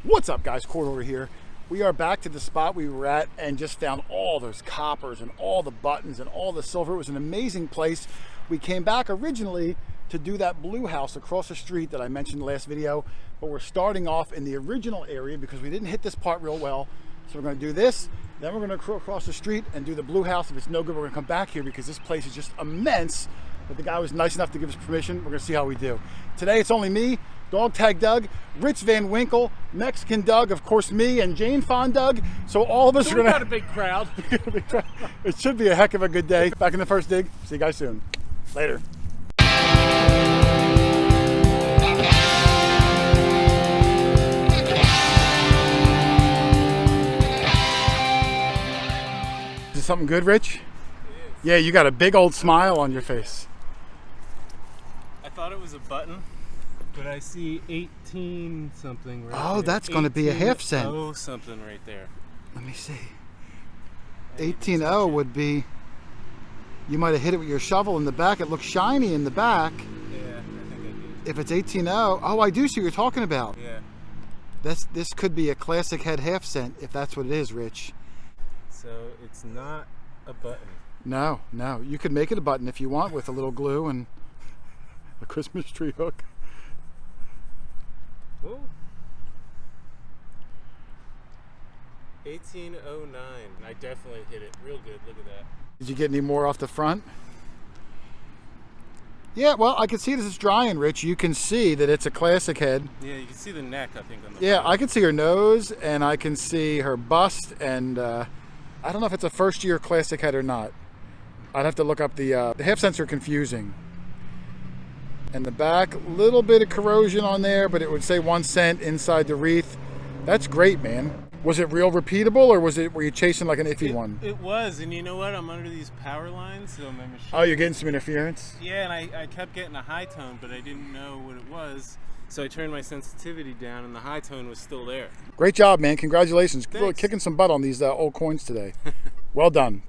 What's up, guys? QuarterHoarder here. We are back to the spot we were at and just found all those coppers and all the buttons and all the silver. It was an amazing place. We came back originally to do that blue house across the street that I mentioned in the last video, but we're starting off in the original area because we didn't hit this part real well. So we're going to do this, then we're going to cross the street and do the blue house. If it's no good, we're going to come back here because this place is just immense. But the guy was nice enough to give us permission. We're going to see how we do. Today it's only me, Dog Tag Doug, Rich Van Winkle, Mexican Doug, of course me, and Jane Fon Doug. So all of us are going to... got a big crowd. It should be a heck of a good day. Back in the first dig. See you guys soon. Later. Is it something good, Rich? It is. Yeah, you got a big old smile on your face. I thought it was a button, but I see 18 something right Oh, there. that's going to be a half cent. Oh, something right there. Let me see. 18.0 would be, you might have hit it with your shovel in the back. It looks shiny in the back. Yeah, I think I did. If it's 18.0, oh, I do see what you're talking about. Yeah. This could be a classic head half cent if that's what it is, Rich. So it's not a button. No, you could make it a button if you want with a little glue and a Christmas tree hook. Oh. 1809. I definitely hit it real good. Look at that. Did you get any more off the front? Yeah, well, I can see this is drying, Rich. You can see that it's a classic head. Yeah, you can see the neck, I think, on the Yeah, front. I can see her nose and I can see her bust, and I don't know if it's a first year classic head or not. I'd have to look up the half cents are confusing. And the back, little bit of corrosion on there, but it would say 1 cent inside the wreath. That's great, man. Was it real repeatable, or were you chasing like an iffy one? It was, and you know what? I'm under these power lines, so my machine... Oh, you're getting some interference? Yeah, and I kept getting a high tone, but I didn't know what it was. So I turned my sensitivity down, and the high tone was still there. Great job, man. Congratulations. Thanks. Really kicking some butt on these old coins today. Well done.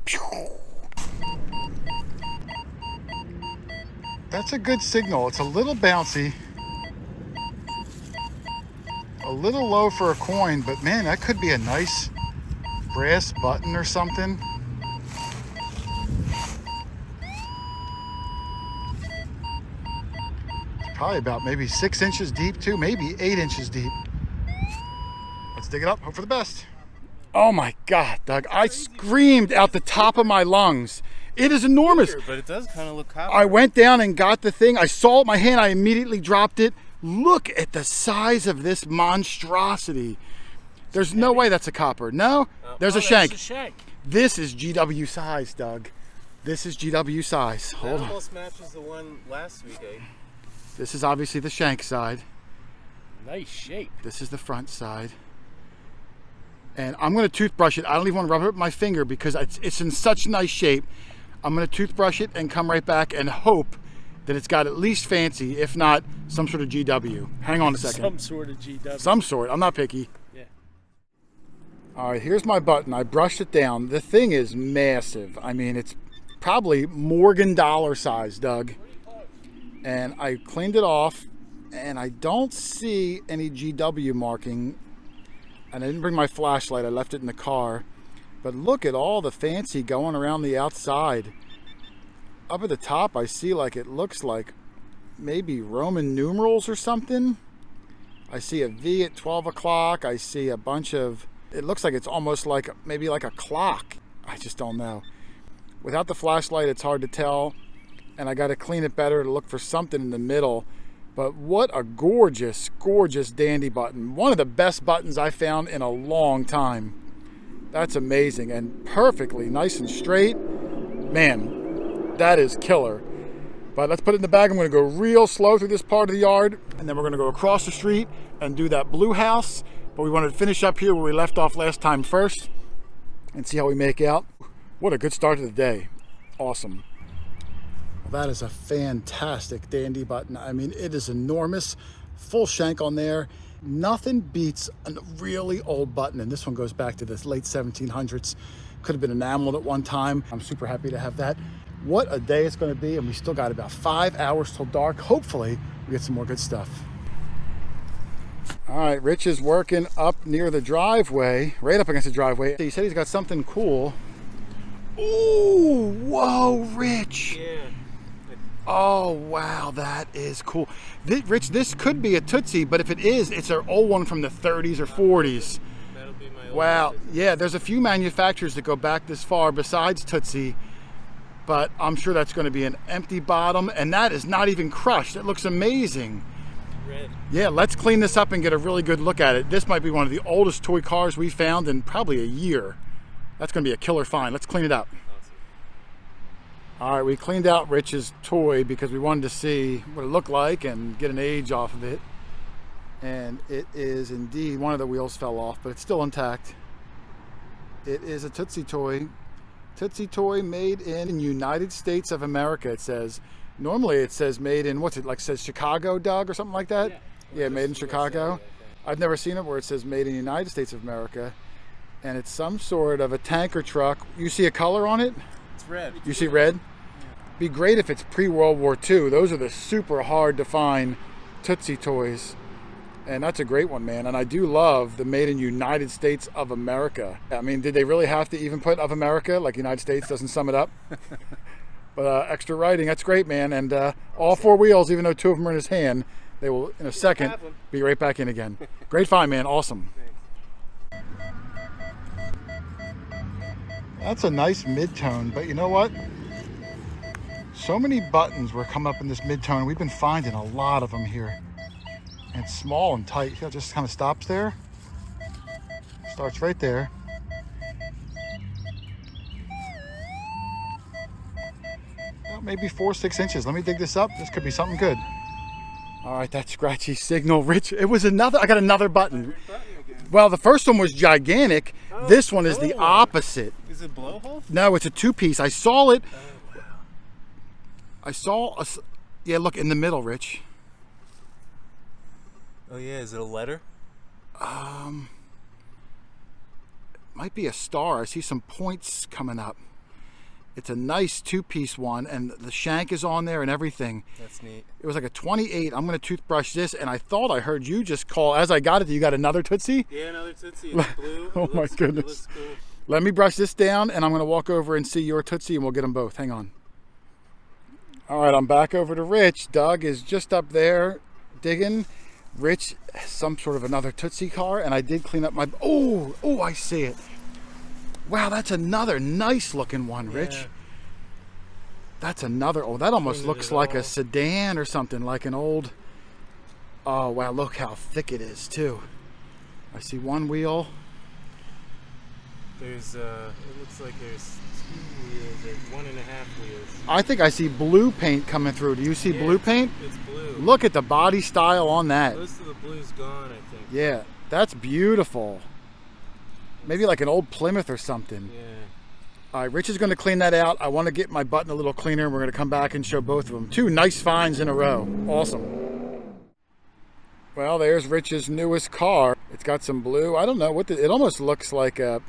That's a good signal. It's a little bouncy. A little low for a coin, but man, that could be a nice brass button or something. It's probably about maybe 6 inches deep too, maybe 8 inches deep. Let's dig it up, hope for the best. Oh my God, Doug, I screamed out the top of my lungs. It is enormous. But it does kind of look copper. I went down and got the thing. I saw it in my hand. I immediately dropped it. Look at the size of this monstrosity. There's no way that's a copper. No? There's a shank. That's a shank. This is GW size, Doug. This is GW size. That Hold on. almost matches the one last week, eh? This is obviously the shank side. Nice shape. This is the front side. And I'm going to toothbrush it. I don't even want to rub it with my finger because it's in such nice shape. I'm going to toothbrush it and come right back and hope that it's got at least fancy, if not some sort of GW. Hang on a second. Some sort of GW. Some sort. I'm not picky. Yeah. All right, here's my button. I brushed it down. The thing is massive. I mean, it's probably Morgan dollar size, Doug. And I cleaned it off, and I don't see any GW marking. And I didn't bring my flashlight. I left it in the car. But look at all the fancy going around the outside. Up at the top, I see like it looks like maybe Roman numerals or something. I see a V at 12 o'clock. I see a bunch of, it looks like it's almost like maybe like a clock. I just don't know. Without the flashlight, it's hard to tell. And I got to clean it better to look for something in the middle. But what a gorgeous, gorgeous dandy button. One of the best buttons I found in a long time. That's amazing and perfectly nice and straight. Man, that is killer. But let's put it in the bag. I'm going to go real slow through this part of the yard, and then we're going to go across the street and do that blue house. But we wanted to finish up here where we left off last time first and see how we make out. What a good start to the day. Awesome. Well, that is a fantastic dandy button. I mean, it is enormous, full shank on there. Nothing beats a really old button, and this one goes back to the late 1700s. Could have been enameled at one time. I'm super happy to have that. What a day it's going to be, and we still got about 5 hours till dark. Hopefully, we get some more good stuff. All All right, Rich is working up near the driveway, right up against the driveway. He said he's got something cool. Ooh, whoa, Rich. Yeah. Oh, wow, that is cool. Rich, this could be a Tootsie, but if it is, it's an old one from the 30s or 40s. That'll be my old Wow, Tootsie. yeah, there's a few manufacturers that go back this far besides Tootsie, but I'm sure that's going to be an empty bottom, and that is not even crushed. It looks amazing. Red. Yeah, let's clean this up and get a really good look at it. This might be one of the oldest toy cars we found in probably a year. That's going to be a killer find. Let's clean it up. Awesome. All right, we cleaned out Rich's toy because we wanted to see what it looked like and get an age off of it. And it is indeed, one of the wheels fell off, but it's still intact. It is a Tootsie toy. Tootsie toy made in United States of America, it says. Normally it says made in, what's it, like says Chicago, Doug, or something like that? Yeah, made in Chicago. I've never seen it where it says made in United States of America. And it's some sort of a tanker truck. You see a color on it? It's red. You see red? Be great if it's pre-World War II. Those are the super hard to find Tootsie toys. And that's a great one, man. And I do love the made in United States of America. I mean, did they really have to even put of America? Like United States doesn't sum it up? But extra writing, that's great, man. And all four wheels, even though two of them are in his hand, they will, in a second, be right back in again. Great find, man. Awesome. That's a nice mid-tone, but you know what? So many buttons were coming up in this mid-tone. We've been finding a lot of them here. And it's small and tight. It just kind of stops there. Starts right there. Well, maybe 4 or 6 inches. Let me dig this up. This could be something good. All right, that scratchy signal, Rich. It was another, I got another button. Well, the first one was gigantic. Oh, this one is the opposite. Is it blowhole? No, it's a two-piece. I saw it. Oh, wow. I saw a, yeah, look in the middle, Rich. Oh yeah, is it a letter? Might be a star. I see some points coming up. It's a nice two-piece one, and the shank is on there and everything. That's neat. It was like a 28. I'm going to toothbrush this, and I thought I heard you just call. As I got it, you got another Tootsie? Yeah, another Tootsie. It's blue. Oh my goodness. It looks cool. Let me brush this down, and I'm going to walk over and see your Tootsie, and we'll get them both. Hang on. All right, I'm back over to Rich. Doug is just up there digging. Rich, some sort of another Tootsie car, and I did clean up my... Oh, I see it. Wow, that's another nice looking one, Rich. Yeah. That's another... Oh, that almost looks like a sedan or something, like an old... Oh, wow, look how thick it is, too. I see one wheel. There's, it looks like there's 2 wheels or 1.5 wheels. I think I see blue paint coming through. Do you see blue paint? It's blue. Look at the body style on that. Most of the blue's gone, I think. Yeah, that's beautiful. Maybe like an old Plymouth or something. Yeah. All right, Rich is going to clean that out. I want to get my button a little cleaner, and we're going to come back and show both of them. 2 nice finds in a row. Awesome. Well, there's Rich's newest car. It's got some blue. I don't know what it almost looks like a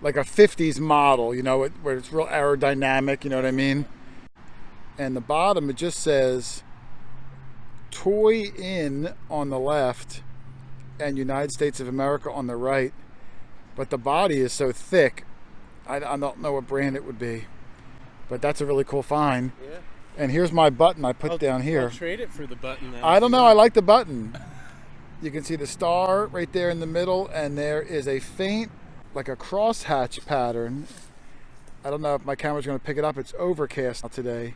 50s model, you know, where it's real aerodynamic, you know what I mean? And the bottom, it just says Toy In on the left and United States of America on the right. But the body is so thick, I don't know what brand it would be. But that's a really cool find. Yeah. And here's my button I put down here. I'll trade it for the button now. I don't know, I like the button. You can see the star right there in the middle, and there is a faint, like a crosshatch pattern. I don't know if my camera's going to pick it up. It's overcast today.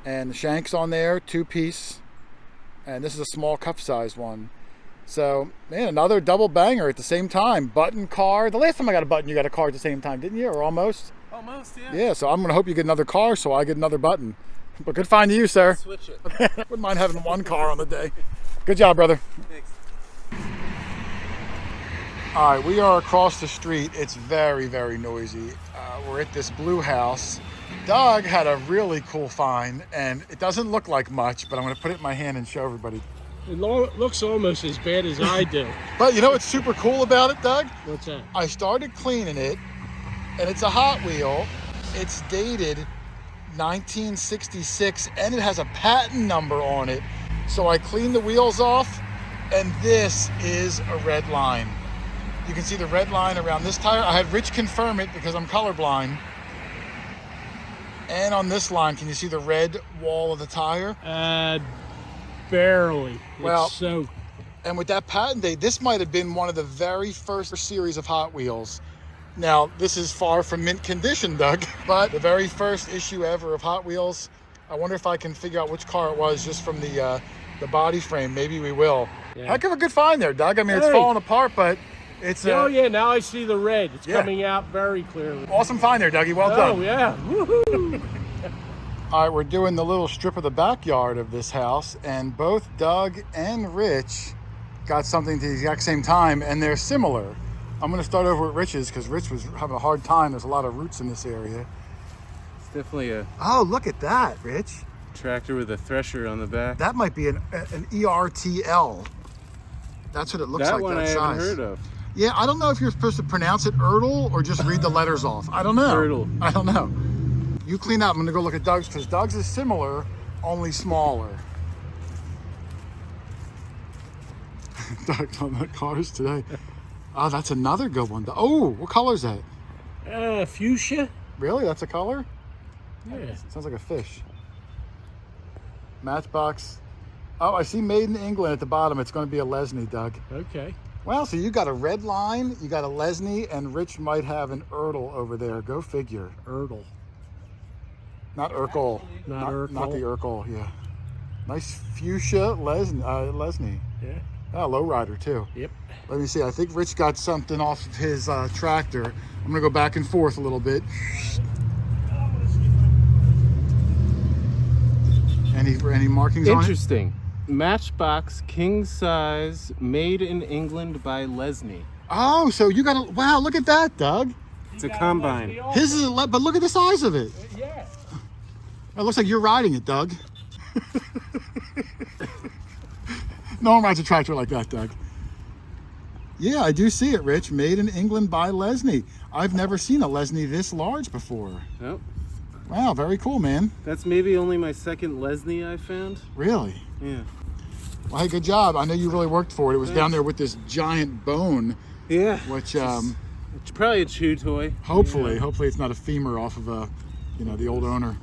And the shank's on there, 2-piece. And this is a small cup size one. So, man, another double banger at the same time. Button car. The last time I got a button, you got a car at the same time, didn't you? Or almost? Almost, yeah. Yeah, so I'm going to hope you get another car so I get another button. But good find to you, sir. Switch it. Wouldn't mind having one car on the day. Good job, brother. Thanks. All right, we are across the street. It's very, very noisy. We're at this blue house. Doug had a really cool find, and it doesn't look like much, but I'm going to put it in my hand and show everybody. It looks almost as bad as I do. But you know what's super cool about it, Doug? What's that? I started cleaning it, and it's a Hot Wheel. It's dated 1966, and it has a patent number on it. So I cleaned the wheels off, And this is a red line. You can see the red line around this tire. I had Rich confirm it because I'm colorblind. And on this line, can you see the red wall of the tire? Barely. Well, it's so. And with that patent date, this might have been one of the very first series of Hot Wheels. Now, this is far from mint condition, Doug, but the very first issue ever of Hot Wheels. I wonder if I can figure out which car it was just from the body frame. Maybe we will. Yeah. Heck of a good find there, Doug. I mean, it's Hey. falling apart, but it's Oh yeah, now I see the red. It's Yeah. coming out very clearly. awesome find there, Dougie. Well done. Oh yeah. Woohoo! All right, we're doing the little strip of the backyard of this house, and both Doug and Rich got something at the exact same time, and they're similar. I'm going to start over with Rich's because Rich was having a hard time. There's a lot of roots in this area. It's definitely a Oh, look at that, Rich. tractor with a thresher on the back. That might be an ERTL. That's what it looks That like, one that I size. haven't heard of. Yeah, I don't know if you're supposed to pronounce it Ertl or just read the letters off. I don't know. Ertl. I don't know. You clean up. I'm going to go look at Doug's because Doug's is similar, only smaller. Doug's on the cars today. Oh, that's another good one. Oh, what color is that? Fuchsia. Really? That's a color? Yeah. Sounds like a fish. Matchbox. Oh, I see Made in England at the bottom. It's going to be a Lesney, Doug. Okay. Well, so you got a red line, you got a Lesney, and Rich might have an Ertl over there. Go figure. Ertl. Not Urkel. Not Urkel. Not the Urkel, yeah. Nice fuchsia Lesney. Yeah. Oh, lowrider too. Yep. Let me see. I think Rich got something off of his tractor. I'm going to go back and forth a little bit. Any markings on it? Interesting. Matchbox, king size, made in England by Lesney. Oh, so you got a... Wow, look at that, Doug. It's a combine. His is but look at the size of it. Yeah. It looks like you're riding it, Doug. No one rides a tractor like that, Doug. Yeah, I do see it, Rich. Made in England by Lesney. I've never seen a Lesney this large before. Oh, Wow, very cool, man. that's maybe only my second Lesney I found. Really? Yeah. Well, hey, good job. I know you really worked for it. It was down there with this giant bone, Yeah. which It's probably a chew toy. hopefully it's not a femur off of the old owner.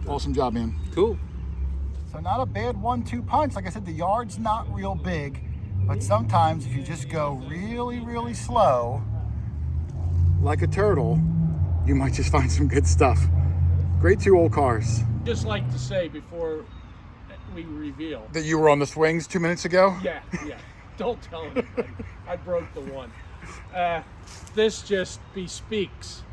Awesome job, man. Cool. So not a bad 1-2 punch. Like I said, the yard's not real big, but sometimes if you just go really, really slow, like a turtle, you might just find some good stuff. Great 2 old cars. Just like to say before we reveal. That you were on the swings 2 minutes ago? Yeah. Don't tell anybody. I broke the one. This just bespeaks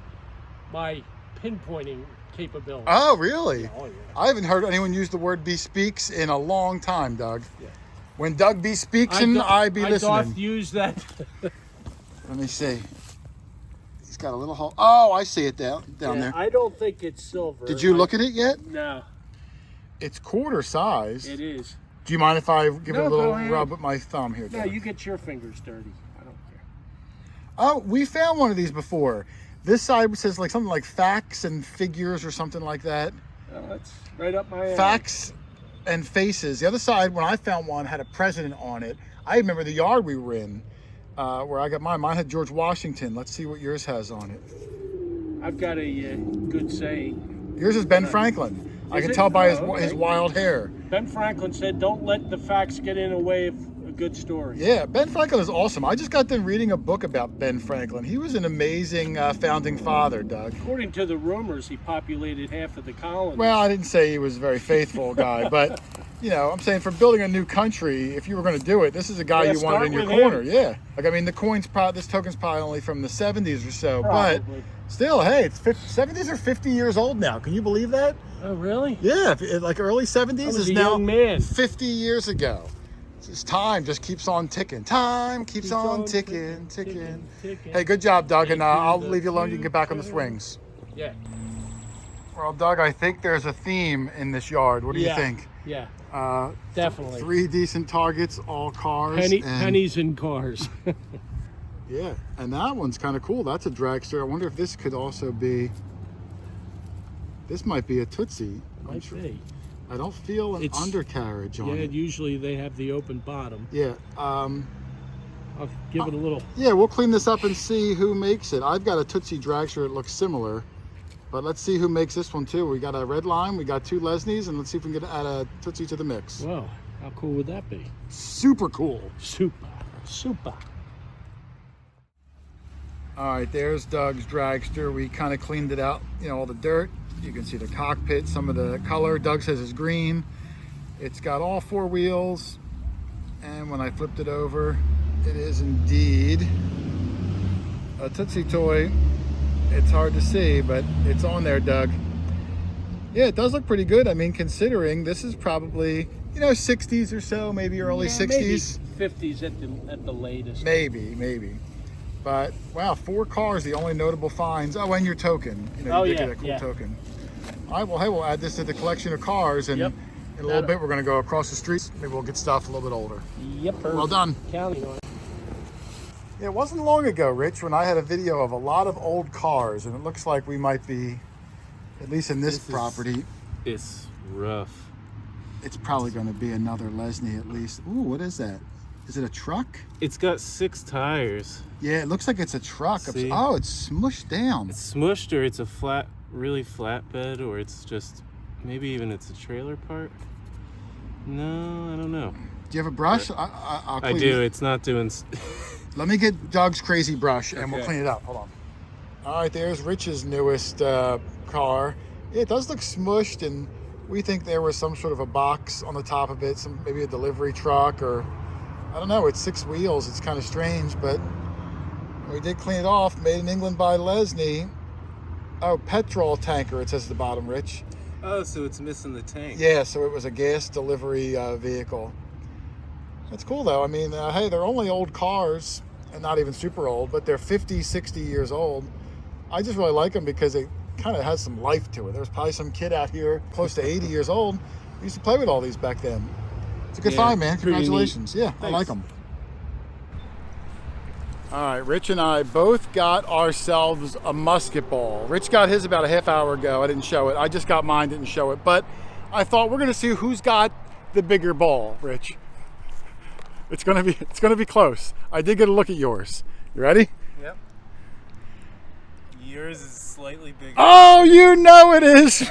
my pinpointing capability. Oh, really? Oh, yeah. I haven't heard anyone use the word bespeaks in a long time, Doug. Yeah. When Doug bespeaks and I be I listening. doth use that. Let me see. He's got a little hole. Oh, I see it down there. I don't think it's silver. Did you look at it yet? No, It's quarter size. it is. Do you mind if I give it No, a little go ahead. rub with my thumb here, No, Doug? you get your fingers dirty. I don't care. Oh, we found one of these before. This side says like something like facts and figures or something like that. Oh, that's right up my alley. Facts and faces. The other side, when I found one, had a president on it. I remember the yard we were in where I got mine. Mine had George Washington. Let's see what yours has on it. I've got a good saying. Yours is Ben Franklin. I Is can it? tell by Oh, okay. his wild hair. Ben Franklin said, "Don't let the facts get in the way of a good story." Yeah, Ben Franklin is awesome. I just got done reading a book about Ben Franklin. He was an amazing founding father, Doug. According to the rumors, he populated half of the colonies. Well, I didn't say he was a very faithful guy, but I'm saying for building a new country, if you were going to do it, this is a guy Yeah, you wanted start in your with corner. him. Yeah, like I mean, this token's probably only from the 70s or so, Probably. but still, hey, it's 70s are 50 years old now. Can you believe that? Oh, really? Yeah, like early 70s I was is a now young man. 50 years ago. This time just keeps on ticking. Time keeps on ticking. Hey, good job, Doug, and I'll leave you alone. You can get back on the swings. Yeah. Well, Doug, I think there's a theme in this yard. What do you Yeah. think? Yeah. Uh, Definitely. 3 decent targets, all cars. and, Pennies in cars. Yeah, and that one's kind of cool. That's a dragster. I wonder if this could also be. This might be a Tootsie. Might be. I don't feel an undercarriage on it. Usually they have the open bottom. Yeah. I'll give it a little. Yeah, we'll clean this up and see who makes it. I've got a Tootsie Dragster that looks similar, but let's see who makes this one too. We got a red lime, we got 2 Lesnies, and let's see if we can add a Tootsie to the mix. Wow, how cool would that be? Super cool. Super, super. All right, there's Doug's dragster. We kind of cleaned it out, you know, all the dirt. You can see the cockpit, some of the color. Doug says it's green. It's got all 4 wheels. And when I flipped it over, it is indeed a Tootsie toy. It's hard to see, but it's on there, Doug. Yeah, it does look pretty good. I mean, considering this is probably, you know, 60s or so, maybe early 60s. Maybe 50s at the latest. Maybe. But wow, 4 cars, the only notable finds. Oh, and your token. You know, you did get a cool token. All right, well, hey, we'll add this to the collection of cars, and in a little bit we're going to go across the streets. Maybe we'll get stuff a little bit older. Yep. Well done. Counting on it. Yeah, it wasn't long ago, Rich, when I had a video of a lot of old cars, and it looks like we might be, at least in this property. It's rough. It's probably going to be another Lesnie at least. Ooh, what is that? Is it a truck? It's got 6 tires. Yeah, it looks like it's a truck. See? Oh, it's smushed down. It's smushed, or it's a really flat bed, or it's just, maybe even it's a trailer park. No, I don't know. Do you have a brush? I'll I clean do. it. It's not doing. Let me get Doug's crazy brush and we'll Okay. clean it up. Hold on. All right, there's Rich's newest car. It does look smushed, and we think there was some sort of a box on the top of it, maybe a delivery truck, or I don't know. It's 6 wheels. It's kind of strange, but we did clean it off. Made in England by Lesnie. Oh, petrol tanker, it says at the bottom, Rich. Oh, so it's missing the tank. Yeah, so it was a gas delivery vehicle. That's cool, though. I mean, hey, they're only old cars, and not even super old, but they're 50, 60 years old. I just really like them because it kind of has some life to it. There's probably some kid out here close to 80 years old who used to play with all these back then. It's a good find, man. Congratulations. Yeah, I like them. All right, Rich and I both got ourselves a musket ball. Rich got his about a half hour ago. I didn't show it. I just got mine, didn't show it. But I thought we're gonna see who's got the bigger ball, Rich. It's gonna be close. I did get a look at yours. You ready? Yep. Yours is slightly bigger. Oh, you know it is.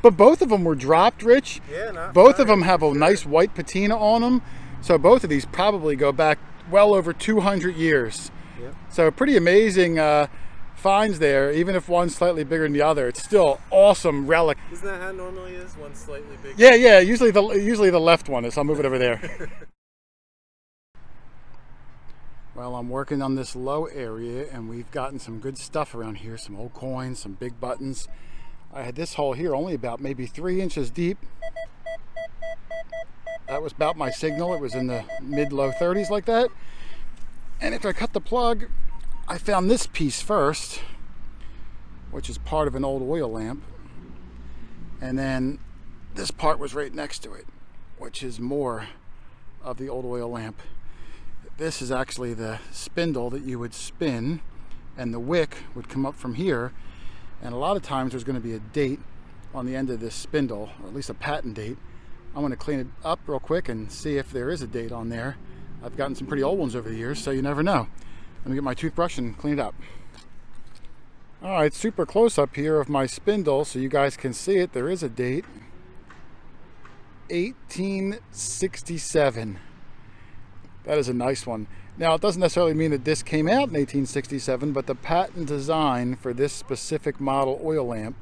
But both of them were dropped, Rich. Yeah, both of them have a nice white patina on them. So both of these probably go back well over 200 years. Yep. So pretty amazing finds there. Even if one's slightly bigger than the other, it's still awesome relic. Isn't that how it normally is? One slightly bigger. Yeah. Usually the left one is. I'll move it over there. Well, I'm working on this low area, and we've gotten some good stuff around here. Some old coins, some big buttons. I had this hole here only about maybe 3 inches deep. That was about my signal. It was in the mid-low 30s like that. And after I cut the plug, I found this piece first, which is part of an old oil lamp. And then this part was right next to it, which is more of the old oil lamp. This is actually the spindle that you would spin, and the wick would come up from here. And a lot of times there's going to be a date on the end of this spindle, or at least a patent date. I'm going to clean it up real quick and see if there is a date on there. I've gotten some pretty old ones over the years, so you never know. Let me get my toothbrush and clean it up. All right, super close up here of my spindle so you guys can see it. There is a date. 1867. That is a nice one. Now, it doesn't necessarily mean that this came out in 1867, but the patent design for this specific model oil lamp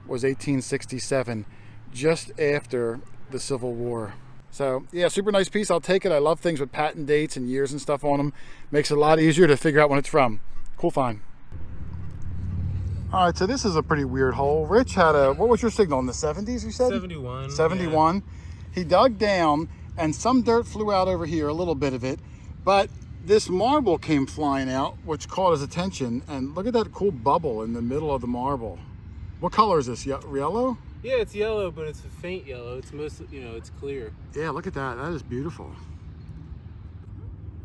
was 1867, just after the Civil War. So, yeah, super nice piece. I'll take it. I love things with patent dates and years and stuff on them. Makes it a lot easier to figure out when it's from. Cool find. All right, so this is a pretty weird hole. Rich had what was your signal, in the 70s, you said? 71. 71. Yeah. He dug down, and some dirt flew out over here, a little bit of it. But this marble came flying out, which caught his attention. And look at that cool bubble in the middle of the marble. What color is this? Yellow? Yeah, it's yellow, but it's a faint yellow. It's mostly, it's clear. Yeah, look at that. That is beautiful.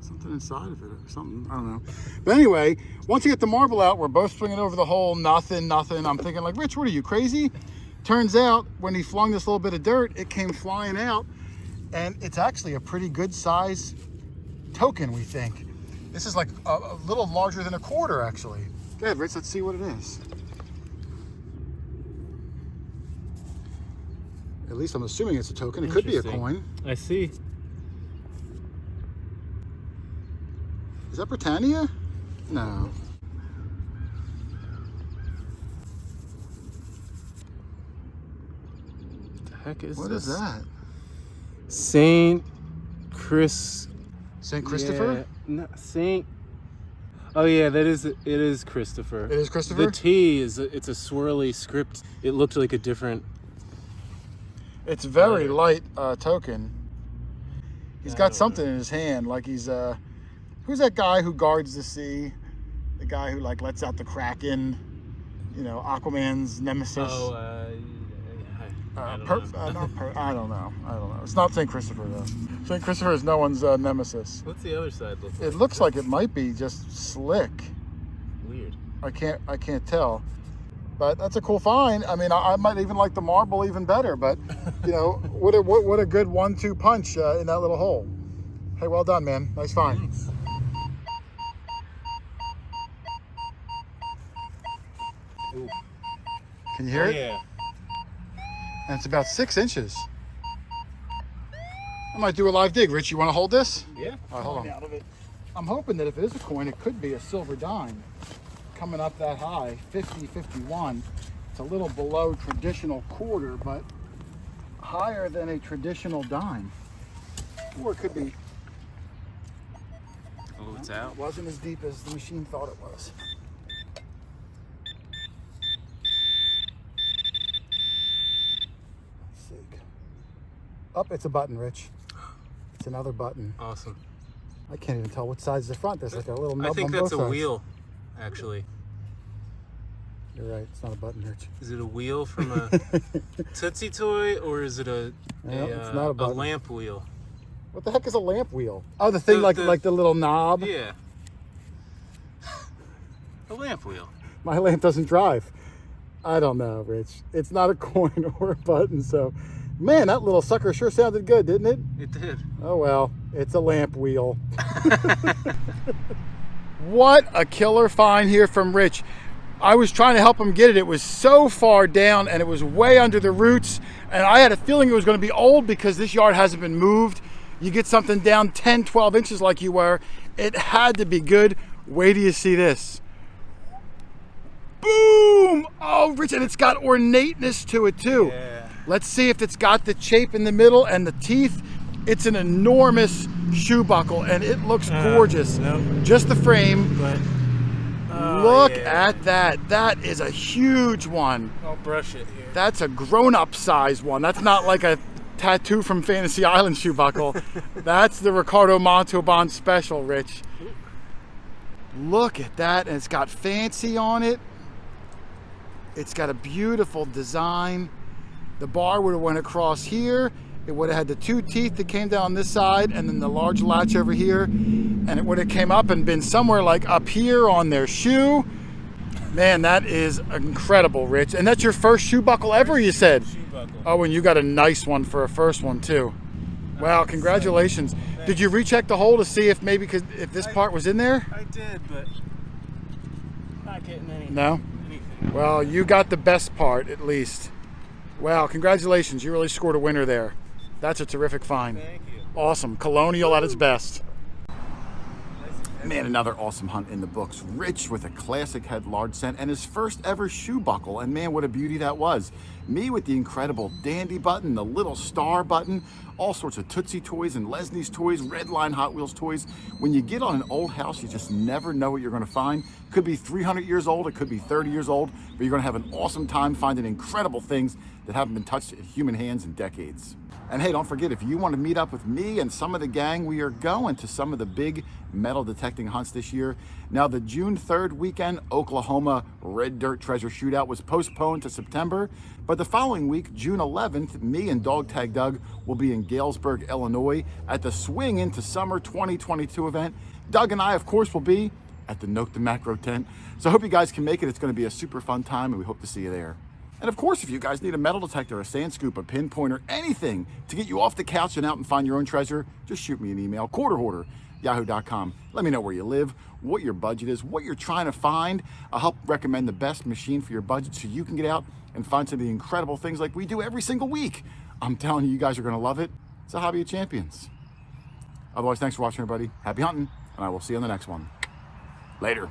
Something inside of it or something. I don't know. But anyway, once you get the marble out, we're both swinging over the hole. Nothing. I'm thinking like, Rich, what are you, crazy? Turns out when he flung this little bit of dirt, it came flying out, and it's actually a pretty good size token, we think. This is like a little larger than a quarter, actually. Go ahead, Rich, let's see what it is. At least I'm assuming it's a token. It could be a coin. I see. Is that Britannia? No. What the heck is What this? is that? Saint Christopher? Yeah, no, Saint. Oh yeah, it is Christopher. It is Christopher? The T it's a swirly script. It looked like a different. It's very light token. He's got something in his hand, like he's who's that guy who guards the sea? The guy who like lets out the Kraken, you know, Aquaman's nemesis. Oh, I don't know. It's not St. Christopher though. St. Christopher is no one's nemesis. what's the other side look like? It looks like it might be just slick. Weird. I can't tell. But that's a cool find. I mean, I might even like the marble even better. But you know, what a good 1-2 punch in that little hole. Hey, well done, man. Nice find. Thanks. Ooh. Can you hear it? Yeah. And it's about 6 inches. I might do a live dig. Rich, you want to hold this? Yeah. All right, hold on. Out of it. I'm hoping that if it is a coin, it could be a silver dime. Coming up that high, 50, 51. It's a little below traditional quarter, but higher than a traditional dime. Or it could be. Oh, it's out. It wasn't as deep as the machine thought it was. Let's see. Oh, it's a button, Rich. It's another button. Awesome. I can't even tell which side's the front. There's like a little nub I think on that's both a sides. wheel, actually. You're right. It's not a button, Rich. Is it a wheel from a Tootsie toy, or is it it's not a button. lamp wheel? What the heck is a lamp wheel? Oh, the thing like the little knob. Yeah. A lamp wheel. My lamp doesn't drive. I don't know, Rich. It's not a coin or a button, so man, that little sucker sure sounded good, didn't it? It did. Oh well, it's a lamp wheel. What a killer find here from Rich. I was trying to help him get it. It was so far down and it was way under the roots, and I had a feeling it was going to be old because this yard hasn't been moved. You get something down 10, 12 inches like you were, it had to be good. Wait till you see this. Boom! Oh, Rich, and it's got ornateness to it too. Yeah. Let's see if it's got the shape in the middle and the teeth. It's an enormous shoe buckle and it looks gorgeous. Nope. Just the frame. But Look yeah. at that. That is a huge one. I'll brush it here. That's a grown-up size one. That's not like a tattoo from Fantasy Island shoe buckle. That's the Ricardo Montalban special, Rich. Look at that. And it's got fancy on it. It's got a beautiful design. The bar would have went across here. It would have had the 2 teeth that came down this side and then the large latch over here. And it would have came up and been somewhere like up here on their shoe. Man, that is incredible, Rich. And that's your first shoe buckle ever, you said? Shoe buckle. Oh, and you got a nice one for a first one too. Wow, congratulations. Did you recheck the hole to see if maybe if this part was in there? I did, but not getting anything. No? Well, you got the best part at least. Wow, congratulations. You really scored a winner there. That's a terrific find. Thank you. Awesome. Colonial at its best. Man, another awesome hunt in the books. Rich with a classic head large cent and his first ever shoe buckle. And man, what a beauty that was. Me with the incredible dandy button, the little star button, all sorts of Tootsie toys and Lesney's toys, Redline Hot Wheels toys. When you get on an old house, you just never know what you're going to find. Could be 300 years old, it could be 30 years old, but you're going to have an awesome time finding incredible things that haven't been touched in human hands in decades. And hey, don't forget, if you want to meet up with me and some of the gang, we are going to some of the big metal detecting hunts this year. Now, the June 3rd weekend Oklahoma Red Dirt Treasure Shootout was postponed to September, but the following week, June 11th, me and Dog Tag Doug will be in Galesburg, Illinois at the Swing Into Summer 2022 event. Doug and I, of course, will be at the Note the Macro tent. So I hope you guys can make it. It's going to be a super fun time, and we hope to see you there. And of course, if you guys need a metal detector, a sand scoop, a pinpointer, anything to get you off the couch and out and find your own treasure, just shoot me an email, QuarterHoarder@yahoo.com. Let me know where you live, what your budget is, what you're trying to find. I'll help recommend the best machine for your budget so you can get out and find some of the incredible things like we do every single week. I'm telling you, you guys are going to love it. It's a hobby of champions. Otherwise, thanks for watching, everybody. Happy hunting, and I will see you on the next one. Later.